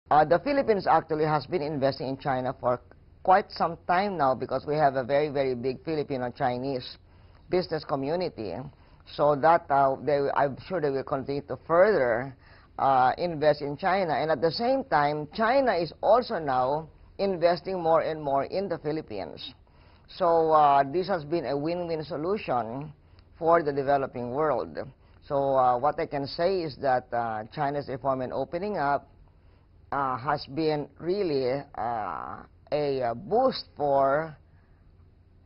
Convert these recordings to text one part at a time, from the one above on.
The Philippines actually has been investing in China for quite some time now because we have a very, very big Filipino-Chinese business community. So that I'm sure they will continue to further invest in China. And at the same time, China is also now investing more and more in the Philippines. So this has been a win-win solution for the developing world. So what I can say is that China's reform and opening up has been really a boost for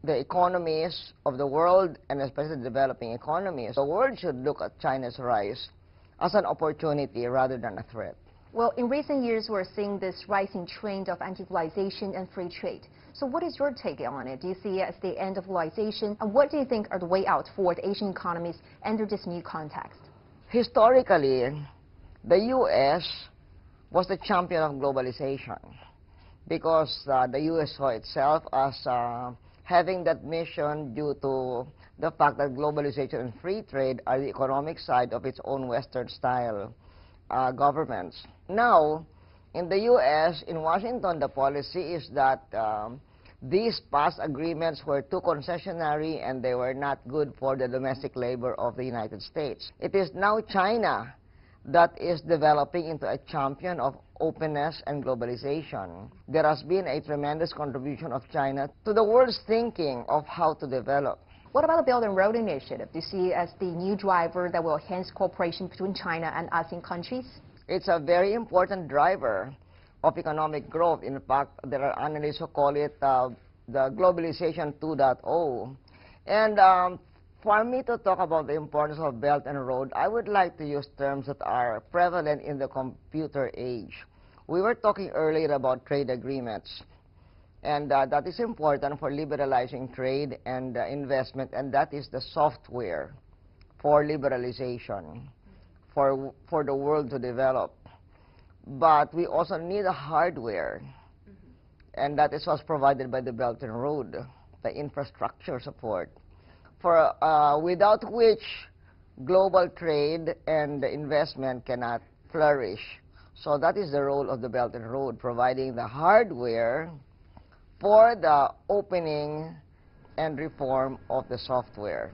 the economies of the world, and especially the developing economies. The world should look at China's rise as an opportunity rather than a threat. Well, in recent years, we're seeing this rising trend of anti-globalization and free trade. So what is your take on it? Do you see it as the end of globalization? And what do you think are the way out for the Asian economies under this new context? Historically, the U.S. was the champion of globalization because the U.S. saw itself as having that mission due to the fact that globalization and free trade are the economic side of its own Western-style governments. Now, in the U.S., in Washington, the policy is that these past agreements were too concessionary and they were not good for the domestic labor of the United States. It is now China that is developing into a champion of openness and globalization. There has been a tremendous contribution of China to the world's thinking of how to develop. What about the Belt and Road Initiative? Do you see it as the new driver that will enhance cooperation between China and ASEAN countries? It's a very important driver of economic growth. In fact, there are analysts who call it the Globalization 2.0. And for me to talk about the importance of Belt and Road, I would like to use terms that are prevalent in the computer age. We were talking earlier about trade agreements, and that is important for liberalizing trade and investment, and that is the software for liberalization, for the world to develop. But we also need a hardware, and that is what's provided by the Belt and Road, the infrastructure support, without which global trade and investment cannot flourish. So that is the role of the Belt and Road, providing the hardware for the opening and reform of the software.